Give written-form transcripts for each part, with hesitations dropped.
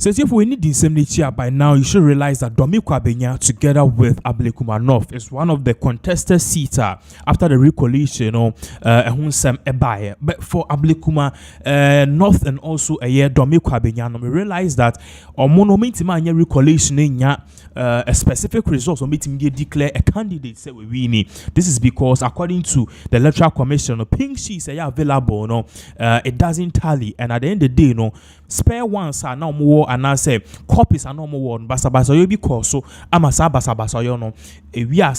Since if we need the indemnity by now, you should realize that Domi Kwabenya, together with Ablekuma North, is one of the contested seats after the recollation, but for Ablekuma North and also a year Domi Kwabenya, we realize that our monumental recollation a specific results on meeting declare a candidate say we win. This is because according to the Electoral Commission, pink sheets are available, it doesn't tally, and at the end of the day, spare ones are no more, and I say copies are no more. Basa you because so amasa basa you know we are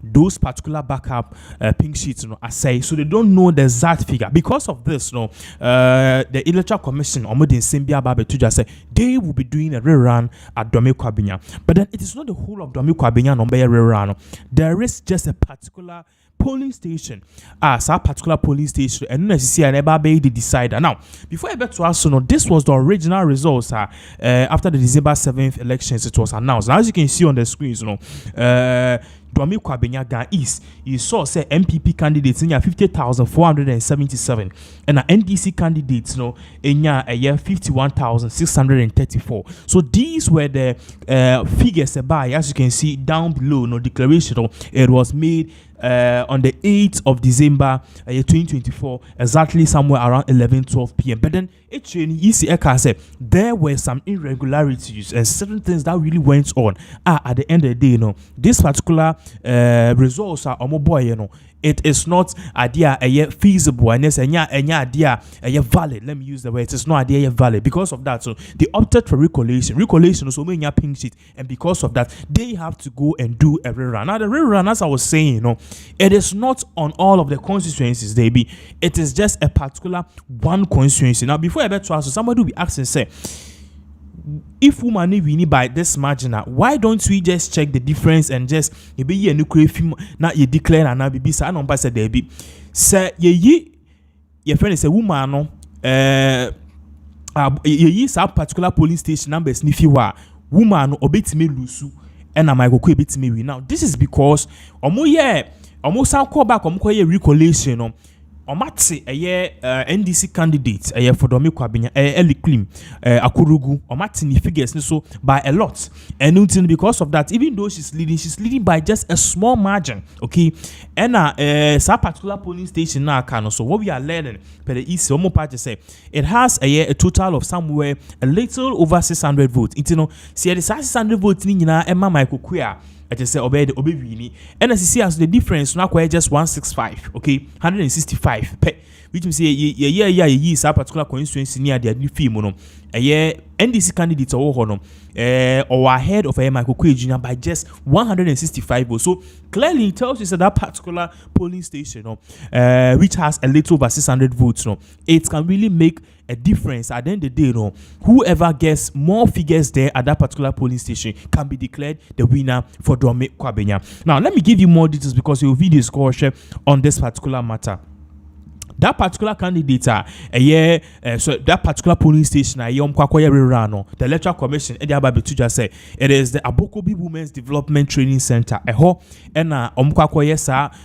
those particular backup pink sheets I say, so they don't know the exact figure. Because of this, the Electoral Commission Omodin Simbia Babe to just say they will be doing a rerun at Domi Kwabenya, but then it is not the whole of Domi Kwabenya number rerun. There is just a particular polling station as a particular polling station, and NDC and Ebabe the decider. Now, before I bet to us, this was the original results after the December 7th elections. It was announced. Now, as you can see on the screens, Domi Kwabenya Ga East, you saw say MPP candidates in 50,477 and NDC candidates in 51,634. So these were the figures by, as you can see down below, declaration. It was made on the 8th of December 2024, exactly somewhere around 11-12 p.m. But then there were some irregularities and certain things that really went on. At the end of the day, this particular results are it is not idea feasible and it's idea valid. Let me use the word. It is not idea valid. Because of that, so they opted for recollation so many pink sheet, and because of that, they have to go and do a rerun. Now the rerun, as I was saying, it is not on all of the constituencies. It is just a particular one constituency. Now before I bet to ask, somebody will be asking, say, if woman win by this margin, why don't we just check the difference and just be a nuclear film now you declare and now be sa number said there be say your friend is a woman ye sa particular polling station number sniffy wa woman obet me lusu and am I go bit me now. This is because almost call back recollation Omatse NDC candidate for Domi Kwabenya Eliklim Akurugu Omatse ni figures so by a lot, and because of that, even though she's leading by just a small margin. Okay, and sa particular polling station now can. So what we are learning per the East Omo party say it has a total of somewhere a little over 600 votes. See the 600 votes ni na Emma Michael Queer. I just say obey Wini. And as you see, as the difference now quite just 165, okay, 165. Which means ye particular constituency near the new film, NDC candidates or ahead of Michael Quay Jr. by just 165 votes. So clearly it tells you that particular polling station, which has a little over 600 votes, it can really make a difference at the end of the day. Whoever gets more figures there at that particular polling station can be declared the winner for Domi Kwabenya. Now let me give you more details because your video is called on this particular matter. That particular candidate, so that particular polling station, Rerun, the Electoral Commission, just say it is the Abokobi Women's Development Training Center, and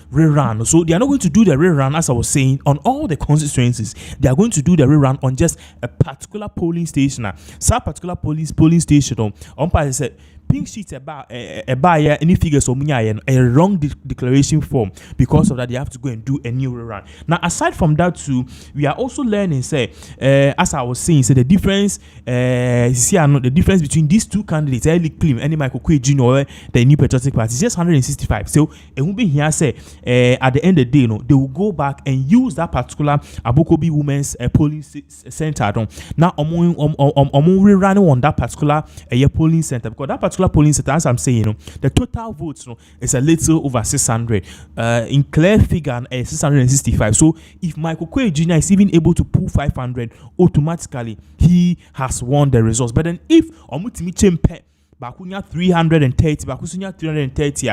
Rerun. So they are not going to do the rerun, as I was saying, on all the constituencies. They are going to do the rerun on just a particular polling station. So particular polling station, umpire said, pink sheets about any figures or a wrong declaration form. Because of that, they have to go and do a new rerun. Now, aside from that too, we are also learning, say, as I was saying, say the difference, the difference between these two candidates, Eli Klim and Michael Quay Jr., the New Patriotic Party, is just 165. So it will be here, say, at the end of the day, they will go back and use that particular Abokobi Women's Polling Center. Now, rerunning on that particular polling center, because that particular polling center, as I'm saying, the total votes is a little over 600. In clear figure, 665. So if Michael Quay Jr. is even able to pull 500, automatically he has won the results. But then if Omutimi Chempe Bakunya 330, Bakusunya 330,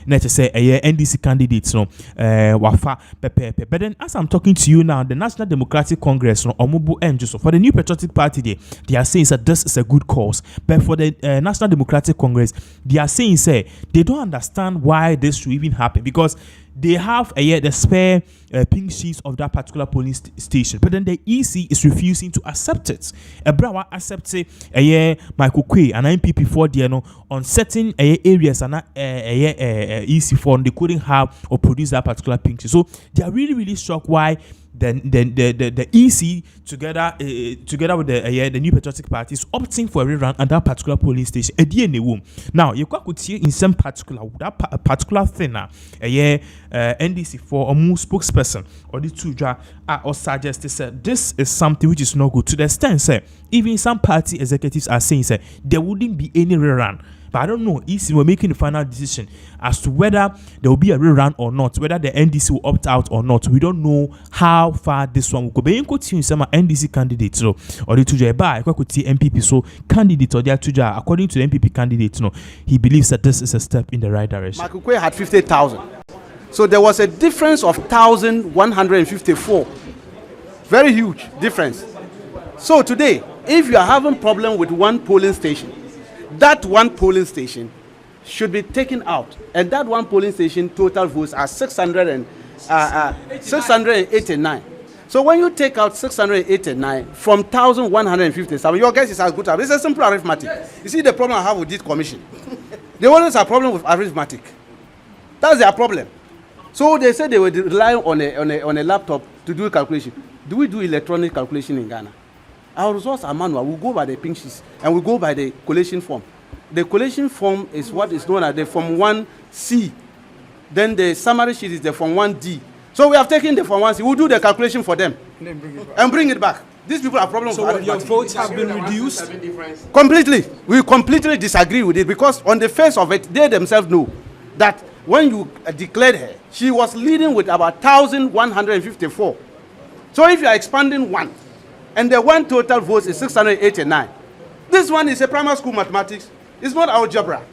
let's say NDC candidates, Wafa Pepe. But then as I'm talking to you now, the National Democratic Congress, Omubu Enjoso, for the New Patriotic Party, they are saying that this is a good cause. But for the National Democratic Congress, they are saying, say, they don't understand why this should even happen, because they have the spare pink sheets of that particular polling station, but then the EC is refusing to accept it. Brawa accepts Michael Quay and MPP for on certain areas and EC for they couldn't have or produce that particular pink sheet. So they are really shocked why the EC together with the New Patriotic Party is opting for a rerun at that particular polling station. Now you could see in some particular thing NDC for a more spokesperson or the two or suggested said this is something which is not good to the extent say even some party executives are saying say there wouldn't be any rerun. But I don't know, EC we're making the final decision as to whether there will be a rerun or not, whether the NDC will opt out or not. We don't know how far this one will go. But you could see some NDC candidates, or the tuja by could see MPP so candidate or their tuja according to the MPP candidate, he believes that this is a step in the right direction. Michael Quay had 50,000, so there was a difference of 1,154. Very huge difference. So today, if you are having problem with one polling station, that one polling station should be taken out, and that one polling station total votes are 689. So when you take out 689 from 1,157, your guess is as good as it's a simple arithmetic. You see the problem I have with this commission. They always have a problem with arithmetic. That's their problem. So they said they were relying on a laptop to do a calculation. Do we do electronic calculation in Ghana? Our results are manual. We go by the pink sheets and we go by the collation form. The collation form is what is known as the Form 1C. Then the summary sheet is the Form 1D. So we have taken the Form 1C. We'll do the calculation for them and bring it back. These people have problems with your votes have been reduced? Completely. We completely disagree with it because on the face of it, they themselves know that when you declared her, she was leading with about 1,154. So if you are expanding one, and the one total votes is 689. This one is a primary school mathematics. It's not algebra.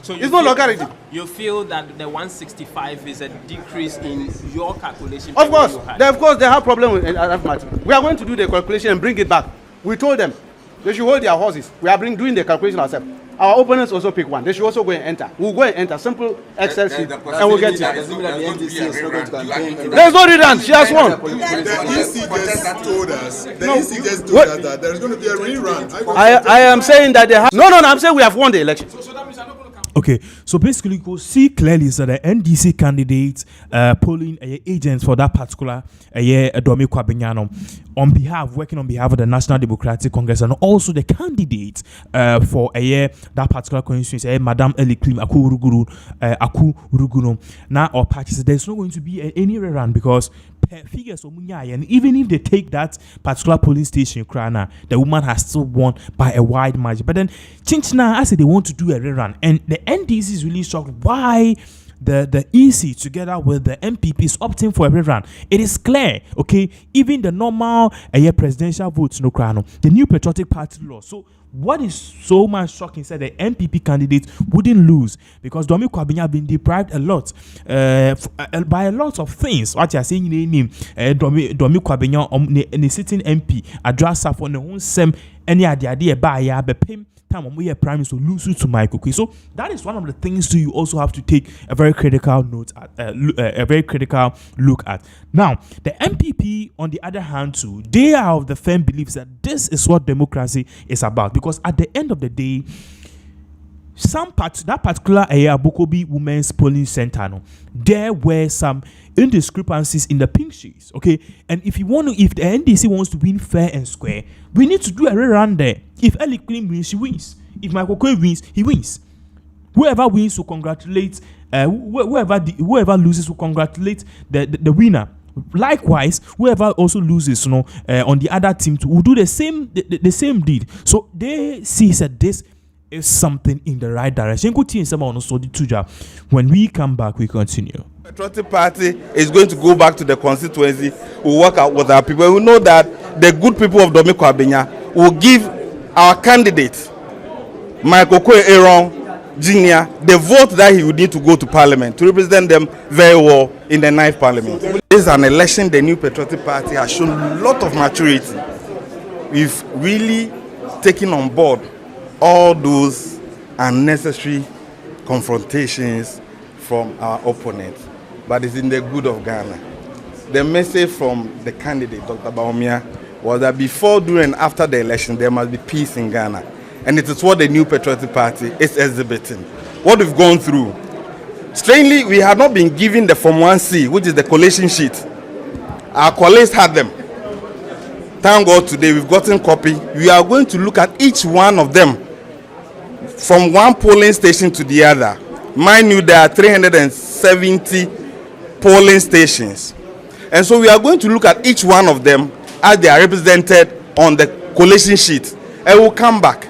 So it's not logarithm. You feel that the 165 is a decrease in your calculation? Of course. They have problem with arithmetic. We are going to do the calculation and bring it back. We told them they should hold their horses. We are doing the calculation ourselves. Our opponents also pick one. They should also go and enter. We'll go and enter. Simple Excel sheet and we'll get it. There's no rerun. She has won. The EC just told us. That there's going to be a rerun. I am saying that they have. No. I'm saying we have won the election. Okay, so basically you could see clearly that the NDC candidates polling agents for that particular Domi Kwabenya working on behalf of the National Democratic Congress, and also the candidate for that particular constituency, Madam Eli Klim Aku Ruguru. Now or parties, there's not going to be any rerun because figures and even if they take that particular polling station, the woman has still won by a wide margin. But then Chinchina, I said they want to do a rerun, and the NDC is really shocked why the EC together with the MPP is opting for a rerun. It is clear, okay, even the normal presidential votes the New Patriotic Party law. So what is so much shocking said the MPP candidate wouldn't lose because Domi Kwabenya have been deprived a lot by a lot of things. What you are saying in name Domi Kwabenya the sitting MP address for the own same any idea by ya be time we prime minister lose to Michael Quay. So that is one of the things you also have to take a very critical note at a very critical look at. Now the MPP on the other hand too, they are of the firm beliefs that this is what democracy is about, because at the end of the day that particular Bokobi Women's Polling Center, there were some indiscrepancies in the pink sheets, okay? And if the NDC wants to win fair and square, we need to do a rerun there. If Eli Klim wins, she wins. If Michael Quay wins, he wins. Whoever wins will congratulate. Whoever loses will congratulate the winner. Likewise, whoever also loses, on the other team will do the same deed. So they see that this is something in the right direction. When we come back, we continue. The Patriotic Party is going to go back to the constituency. We'll work out with our people. We know that the good people of Domi Kwabenya will give our candidate, Michael Quay Jr., the vote that he would need to go to Parliament to represent them very well in the 9th Parliament. This is an election the New Patriotic Party has shown a lot of maturity. We've really taken on board all those unnecessary confrontations from our opponents. but it's in the good of Ghana. The message from the candidate, Dr. Baumia, was that before, during, and after the election, there must be peace in Ghana. And it is what the New Patriotic Party is exhibiting. What we've gone through. Strangely, we have not been given the Form 1C, which is the collation sheet. Our colleagues had them. Thank God today we've gotten copy. We are going to look at each one of them from one polling station to the other. Mind you, there are 370 polling stations. And so we are going to look at each one of them as they are represented on the collation sheet. And we'll come back.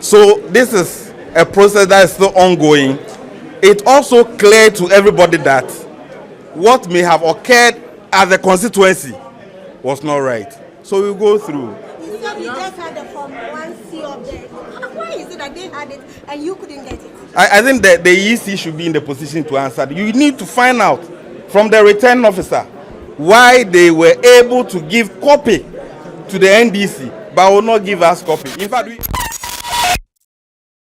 So this is a process that is still ongoing. It also clear to everybody that what may have occurred as a constituency was not right. So we'll go through. You said you just had the Form 1C of the. Why is it that they had it and you couldn't get it? I think that the EC should be in the position to answer. You need to find out from the returning officer why they were able to give copy to the NDC, but will not give us copy. In fact,